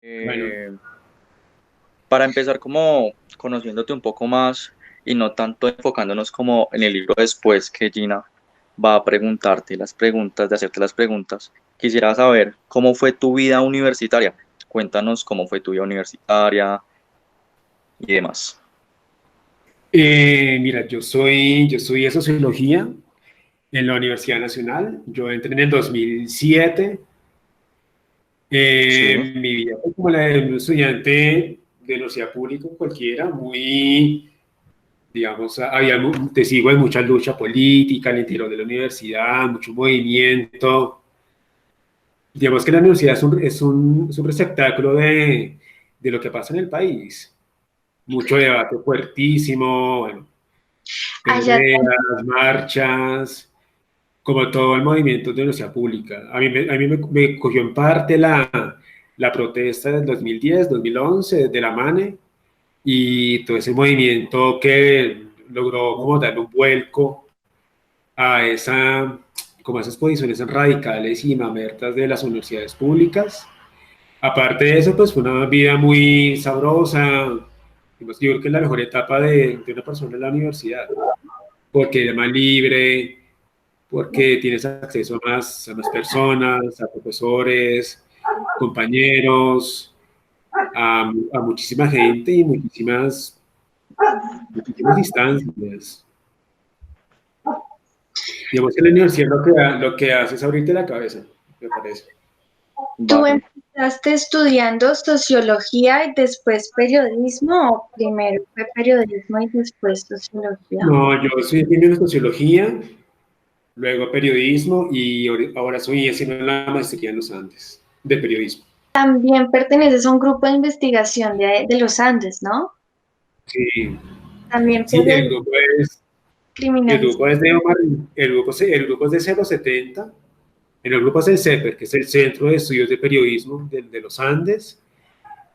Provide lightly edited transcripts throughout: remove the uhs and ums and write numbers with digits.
Bueno, Eh, para empezar como conociéndote un poco más y no tanto enfocándonos como en el libro después que Gina va a preguntarte las preguntas, de hacerte las preguntas, quisiera saber cómo fue tu vida universitaria. Cuéntanos cómo fue tu vida universitaria y demás. mira, yo estudié sociología en la Universidad Nacional. Yo entré en el 2007. Sí, Mi vida fue como la de un estudiante de universidad pública cualquiera, muy, digamos, te sigo en mucha lucha política al interior de la universidad, mucho movimiento. Digamos que la universidad es un receptáculo de lo que pasa en el país. Mucho debate fuertísimo, bueno, Allá peleas, marchas, como todo el movimiento de universidad pública. A mí me cogió en parte la protesta del 2010, 2011, de la MANE, y todo ese movimiento que logró como darle un vuelco a como a esas posiciones radicales y mamertas de las universidades públicas. Aparte de eso, pues fue una vida muy sabrosa. Digamos, yo creo que es la mejor etapa de una persona en la universidad, porque es más libre, porque tienes acceso a más personas, a profesores, compañeros, a muchísima gente y muchísimas instancias. Digamos que la universidad lo que hace es abrirte la cabeza, me parece. tú vale. empezaste estudiando sociología y después periodismo, o primero fue periodismo y después sociología. No, yo soy ingeniero en sociología, luego periodismo y ahora estoy haciendo la maestría en los Andes de periodismo. También perteneces a un grupo de investigación de los Andes, ¿no? Sí, También sí, el periodismo grupo es, el grupo criminalístico. es de Omar, el grupo es de 070. En el grupo es el CEPER, que es el Centro de Estudios de Periodismo de los Andes.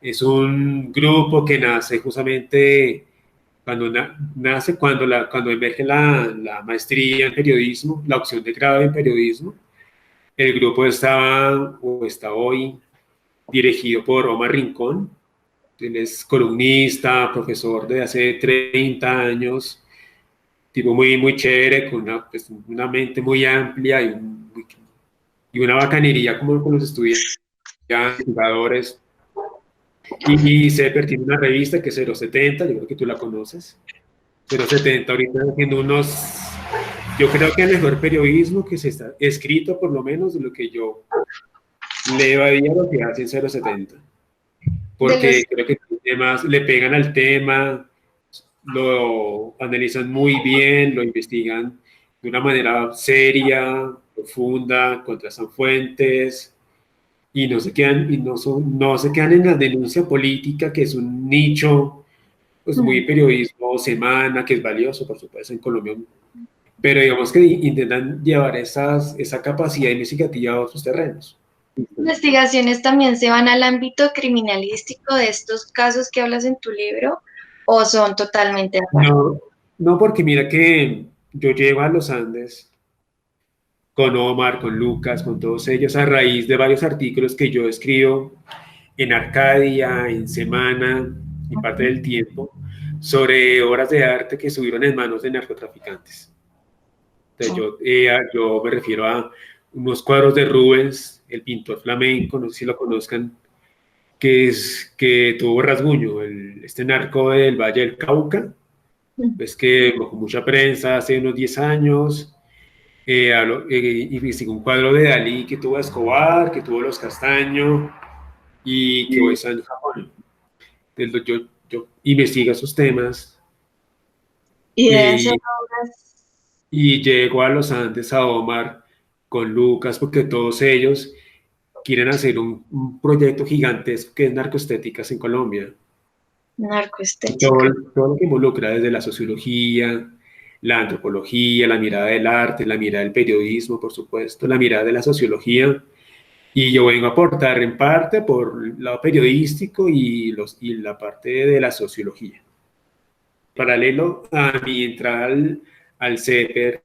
Es un grupo que nace justamente cuando emerge la maestría en periodismo, la opción de grado en periodismo. El grupo estaba o está hoy dirigido por Omar Rincón. Él es columnista, profesor de hace 30 años, tipo muy, muy chévere, con una mente muy amplia y una bacanería como con los estudiantes, jugadores. Y Seper tiene una revista que es 070, yo creo que tú la conoces. 070 ahorita haciendo yo creo que el mejor periodismo que se está escrito, por lo menos de lo que yo leo a día, lo que hace en 070. De Porque los, creo que los temas le pegan al tema, lo analizan muy bien, lo investigan de una manera seria, profunda, contrastan fuentes y no se quedan en la denuncia política, que es un nicho pues muy mm, periodismo semana, que es valioso, por supuesto, en Colombia, pero digamos que intentan llevar esa capacidad investigativa a otros terrenos. investigaciones también se van al ámbito criminalístico de estos casos que hablas en tu libro o son totalmente aparte. No, no, porque mira que yo llego a los Andes con Omar, con Lucas, con todos ellos, a raíz de varios artículos que yo escribo en Arcadia, en Semana y parte Ujú. del tiempo, sobre obras de arte que estuvieron en manos de narcotraficantes. Entonces yo me refiero a unos cuadros de Rubens, el pintor flamenco, no sé si lo conozcan, que tuvo Rasguño, este narco del Valle del Cauca, pues que con mucha prensa hace unos 10 años. Investigó un cuadro de Dalí que tuvo Escobar, que tuvo Los Castaño y que hoy está en Japón. Entonces, yo investigo esos temas Y deben ser y, obras. y llego a los Andes, a Omar, con Lucas, porque todos ellos quieren hacer un proyecto gigantesco que es narcoestéticas en Colombia. Narcoestética. Todo lo que involucra desde la sociología, la antropología, la mirada del arte, la mirada del periodismo, por supuesto, la mirada de la sociología. Y yo vengo a aportar en parte por el lado periodístico y la parte de la sociología. Paralelo a mi entrada al CEPER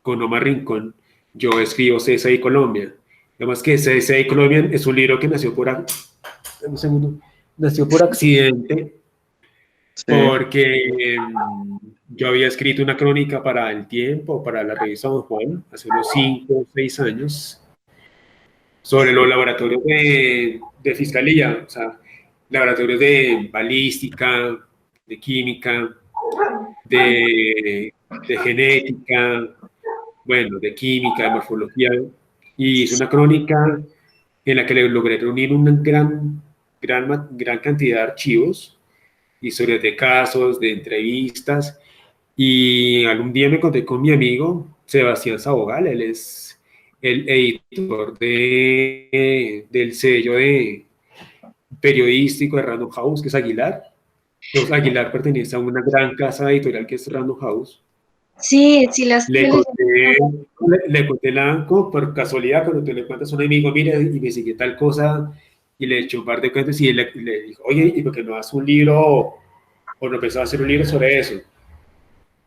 con Omar Rincón, yo escribo CSI Colombia. Además que CSI Colombia es un libro que nació un segundo, nació por accidente, Sí. porque yo había escrito una crónica para El Tiempo, para la revista Don Juan, hace unos 5 o 6 años, sobre los laboratorios de fiscalía, o sea, laboratorios de balística, de química, de genética, bueno, de química, de morfología, y hice una crónica en la que logré reunir una gran cantidad de archivos, historias de casos, de entrevistas, y algún día me conté con mi amigo Sebastián Sabogal, él es el editor del sello periodístico de Random House, que es Aguilar. Entonces, Aguilar pertenece a una gran casa editorial que es Random House. Sí, sí las Le tuve conté, le conté como por casualidad, cuando tú le cuentas a un amigo, mira, y me sigue tal cosa, y le eché un par de cuentos, y él le dijo, oye, ¿y por qué no haces un libro o no pensaba hacer un libro sobre eso?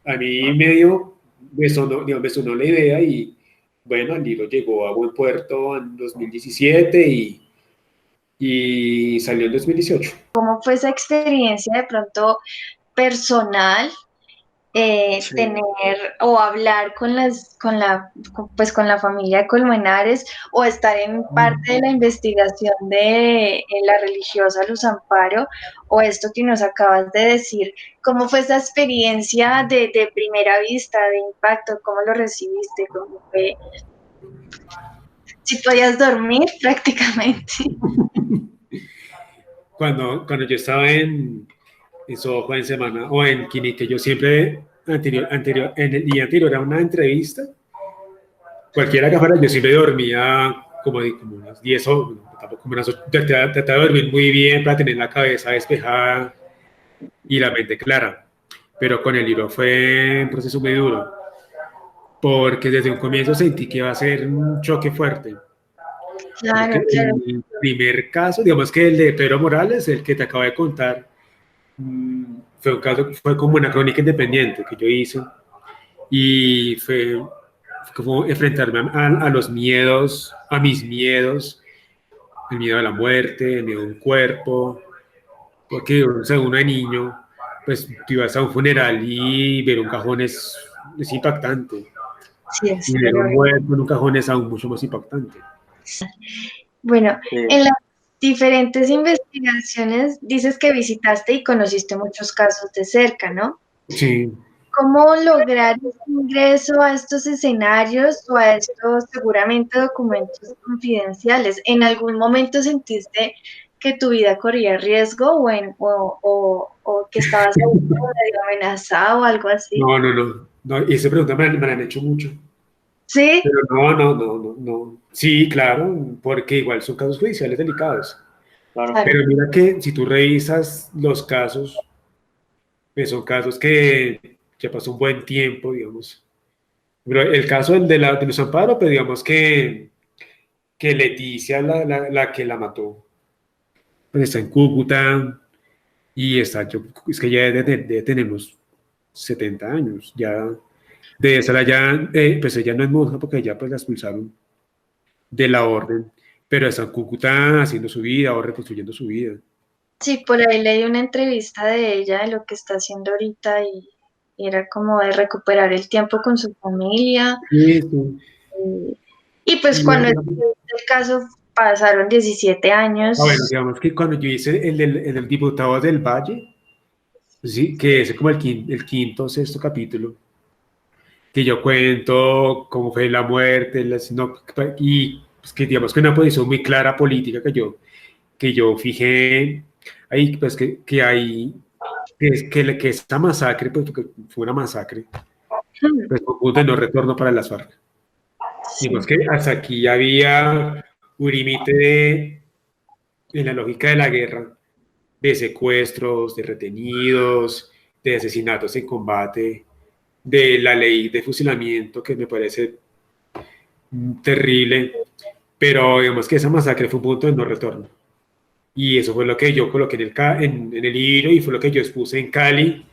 A mí me sonó la idea y bueno, el libro llegó a buen puerto en 2017 y salió en 2018. ¿Cómo fue esa experiencia de pronto personal, Sí. tener o hablar pues con la familia de Colmenares o estar en parte de la investigación de la religiosa Luz Amparo o esto que nos acabas de decir? ¿Cómo fue esa experiencia de primera vista, de impacto? ¿Cómo lo recibiste? ¿Cómo fue? Si podías dormir prácticamente. Cuando yo estaba en Soho en semana o en Quinique, yo siempre, en el día anterior a una entrevista, cualquiera que fuera, yo siempre dormía como unas 10 o tampoco como unas 8, trataba de dormir muy bien para tener la cabeza despejada y la mente clara. Pero con el libro fue un proceso muy duro, porque desde un comienzo sentí que iba a ser un choque fuerte. Porque Claro, claro. el primer caso, digamos que el de Pedro Morales, el que te acabo de contar, fue un caso, fue como una crónica independiente que yo hice y fue como enfrentarme a los miedos, a mis miedos, el miedo a la muerte, el miedo a un cuerpo, porque o sea, uno de niño, pues tú ibas a un funeral y ver un cajón es impactante, Sí, es y ver un terrible. muerto en un cajón es aún mucho más impactante. Bueno, Sí. en las diferentes investigaciones dices que visitaste y conociste muchos casos de cerca, ¿no? Sí. ¿Cómo lograr ese ingreso a estos escenarios o a estos seguramente documentos confidenciales? ¿En algún momento sentiste que tu vida corría riesgo o que estabas ahí como medio amenazado o algo así? No, y esa pregunta me la han hecho mucho. Sí, Pero no. Sí, claro, porque igual son casos judiciales delicados. Claro. claro. Pero mira que si tú revisas los casos, pues son casos que ya pasó un buen tiempo, digamos. Pero el caso de Luz Amparo, pues digamos que Leticia, la que la mató, pues está en Cúcuta y es que ya debe tener unos 70 años, ya de esa ya, pues ella no es monja porque ya pues la expulsaron de la orden, pero está en Cúcuta haciendo su vida o reconstruyendo su vida. Sí, por ahí leí una entrevista de ella de lo que está haciendo ahorita y era como de recuperar el tiempo con su familia. Sí, sí. Y pues cuando escribiste el caso pasaron 17 Bueno, años. digamos que cuando yo hice el del diputado del Valle, sí, que es como el quinto o sexto capítulo, que yo cuento cómo fue la muerte, no, y pues, que digamos que una posición muy clara política que yo fijé ahí, pues que hay, que esta masacre, pues porque fue una masacre, pues fue un punto de no retorno para las FARC. Sí, Digamos que hasta aquí había un límite en la lógica de la guerra, de secuestros, de retenidos, de asesinatos en combate, de la ley de fusilamiento, que me parece terrible, pero digamos que esa masacre fue un punto de no retorno. Y eso fue lo que yo coloqué en el libro y fue lo que yo expuse en Cali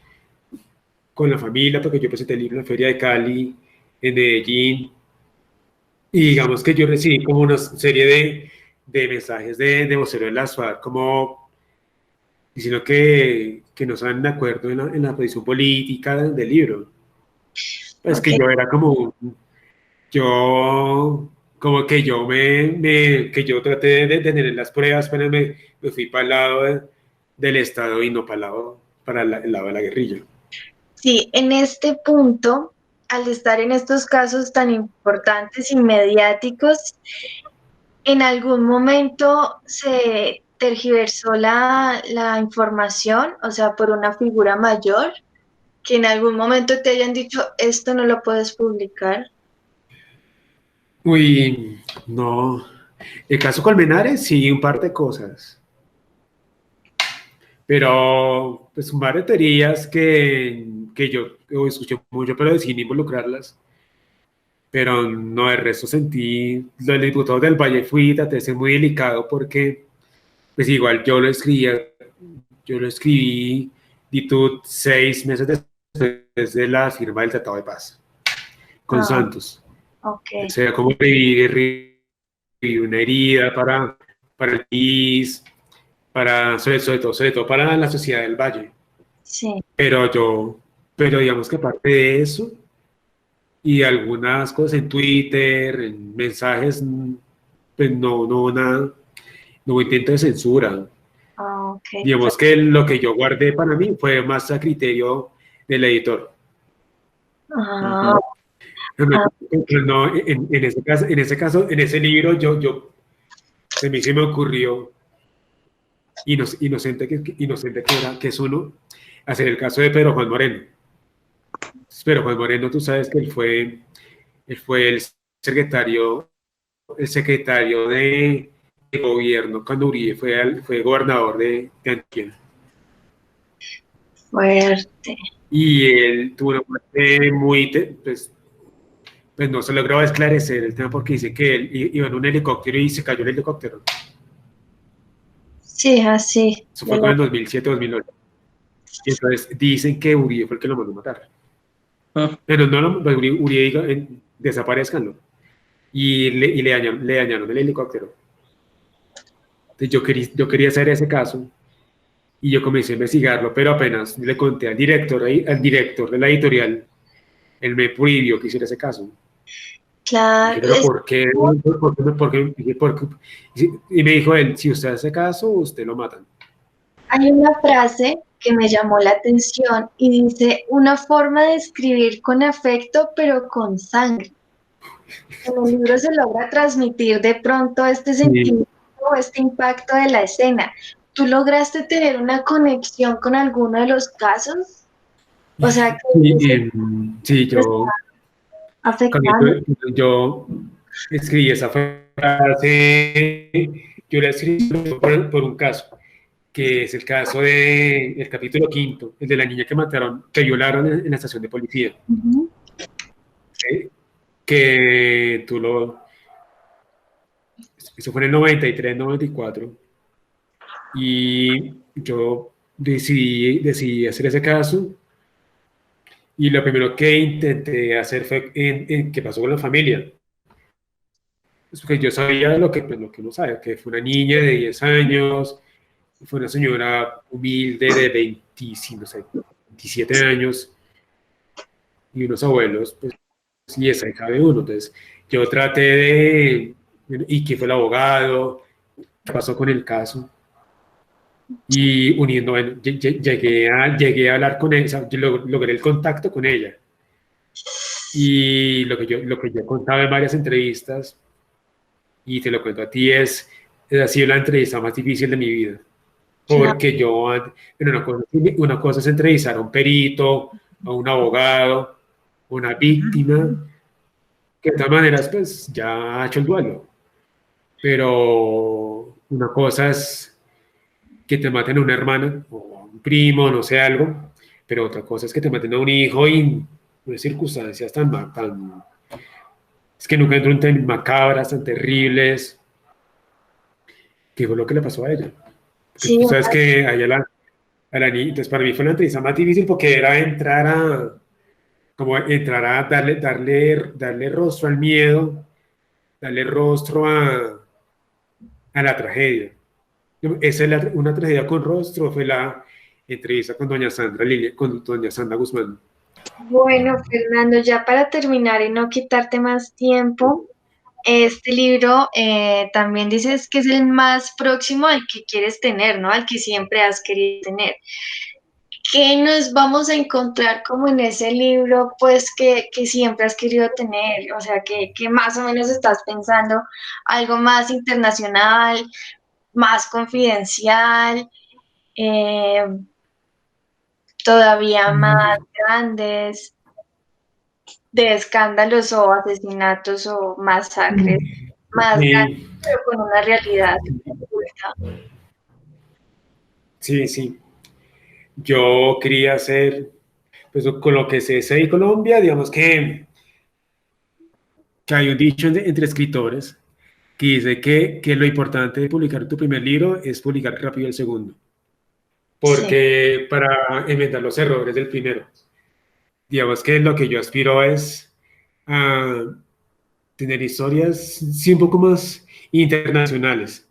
con la familia, porque yo presenté el libro en la Feria de Cali, en Medellín, y digamos que yo recibí como una serie de mensajes de voceros de la SWAT, como diciendo que no están de acuerdo en la posición política del libro. Pues Ok. que yo era como, yo, como que yo que yo traté de tener las pruebas, pero me fui para el lado del Estado y no para el lado de la guerrilla. Sí, en este punto, al estar en estos casos tan importantes y mediáticos, ¿en algún momento se tergiversó la información, o sea, por una figura mayor, que en algún momento te hayan dicho, esto no lo puedes publicar? Uy, no. El caso Colmenares, sí, un par de cosas. Pero, pues, un par de teorías que yo escuché mucho, pero decidí involucrarlas. Pero no, el resto sentí, lo del diputado del Valle fui, traté de ser muy delicado porque, pues, igual yo lo escribí, y tú 6 meses después de la firma del Tratado de Paz con Ah, Santos. ok, O sea, como revivir una herida para el país, sobre todo para la sociedad del Valle. sí. Pero pero digamos que aparte de eso, y algunas cosas en Twitter, en mensajes, pues no, nada, no hubo intento de censura. Ah, ok, Digamos que lo que yo guardé para mí fue más a criterio del editor. ah, Ujú. ah, No, en ese libro, a mí se me ocurrió, inocente que es uno, hacer el caso de Pedro Juan Moreno. Pero Juan Moreno, tú sabes que él fue el secretario de gobierno cuando Uribe fue gobernador de Antioquia. fuerte. Y él tuvo una parte pues no se logró esclarecer el tema porque dice que él iba en un helicóptero y se cayó el helicóptero. Sí, así. Eso fue como en 2007, 2008. Y entonces dicen que Uribe fue el que lo mandó a matar. Mm. Pero no, Uribe dijo, desaparezcanlo. Le dañaron el helicóptero. Entonces yo quería hacer ese caso y yo comencé a investigarlo, pero apenas le conté al director de la editorial, él me prohibió que hiciera ese caso. Dije, Claro, pero ¿por qué? Y me dijo él, si usted hace caso, usted lo matan. hay una frase que me llamó la atención y dice, una forma de escribir con afecto, pero con sangre. En el libro se logra transmitir de pronto este Sí, sentimiento o este impacto de la escena. ¿Tú lograste tener una conexión con alguno de los casos? O sea, que se sí, te está afectando. yo escribí esa frase, yo la escribí por un caso, que es el caso del capítulo quinto, el de la niña que mataron, que violaron en la estación de policía. Ujú. ¿Sí? Que eso fue en el 93, 94, y yo decidí hacer ese caso, y lo primero que intenté hacer fue qué pasó con la familia. Es porque yo sabía pues, lo que uno sabe, que fue una niña de 10 años, fue una señora humilde de 25, no sé, 27 años, y unos abuelos, pues, y esa hija de uno. Entonces, yo traté y que fue el abogado, qué pasó con el caso, y uniendo, bueno, llegué a hablar con ella, o sea, yo logré el contacto con ella. Y lo que yo contaba en varias entrevistas, y te lo cuento a ti, ha sido la entrevista más difícil de mi vida. Claro. Porque una cosa es entrevistar a un perito, a un abogado, una víctima, que de todas maneras, pues ya ha hecho el duelo. Pero una cosa es que te maten a una hermana o a un primo, no sé, algo, pero otra cosa es que te maten a un hijo y unas circunstancias es que nunca entro en tan macabras, tan terribles, que fue lo que le pasó a ella. Porque Sí, tú sabes que a la niña, entonces para mí fue la entrevista más difícil porque era como entrar a darle rostro al miedo, darle rostro a la tragedia. Esa es una tragedia con rostro, fue la entrevista con doña Sandra con doña Sandra Guzmán. Bueno, Fernando, ya para terminar y no quitarte más tiempo, este libro también dices que es el más próximo al que quieres tener, ¿no? Al que siempre has querido tener. ¿Qué nos vamos a encontrar como en ese libro, pues, que siempre has querido tener? O sea, que más o menos estás pensando algo más internacional, más confidencial, eh, todavía más grandes, de escándalos o asesinatos o masacres más grandes, Sí, pero con una realidad oculta. sí, sí. Yo quería hacer, pues con lo que sé de Colombia, digamos que hay un dicho entre escritores que dice que lo importante de publicar tu primer libro es publicar rápido el segundo, Sí. porque para enmendar los errores del primero. Digamos que lo que yo aspiro es a tener historias sí un poco más internacionales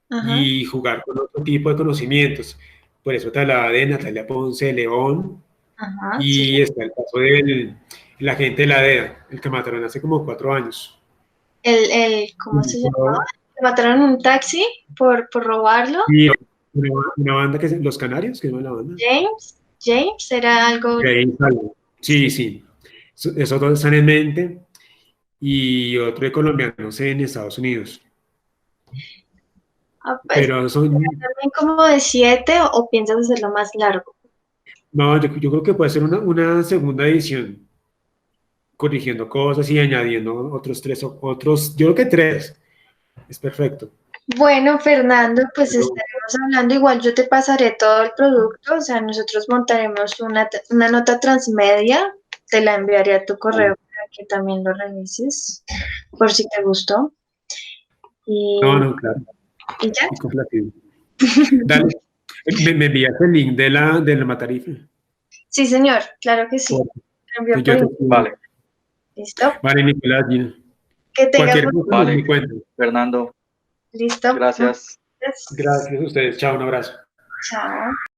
Ajá, y jugar con otro tipo de conocimientos. Por eso te hablaba de Natalia Ponce de León ajá, sí. y está el caso del agente de la DEA, el que mataron hace como 4 años. ¿Cómo se llamaba? ¿Le mataron en un taxi por robarlo? Y una banda que es Los Canarios, que es una banda. James era algo. James Allen. Sí, sí. Esos dos están en mente. Y otro de colombianos en Estados Unidos. Pues, Pero son, también como de 7 o piensas hacerlo más largo. no, yo creo que puede ser una segunda edición, corrigiendo cosas y añadiendo otros tres, otros, yo creo que tres, es perfecto. Bueno, Fernando, pues Pero, estaremos hablando. Igual yo te pasaré todo el producto, o sea, nosotros montaremos una nota transmedia, te la enviaré a tu correo para que también lo revises, por si te gustó. no, Y, no, claro, y ya. y complacido. Dale, me envías el link de la Matarife. Sí, señor, claro que sí. Por- Lo envío por Yo te email. escribo. Vale, ¿Listo? Vale, Nicolás, Gina. Que tengas Cualquier un... cosa vale. me cuenta. Fernando, Listo. gracias. Muchas gracias. Gracias a ustedes. Chao, un abrazo. Chao.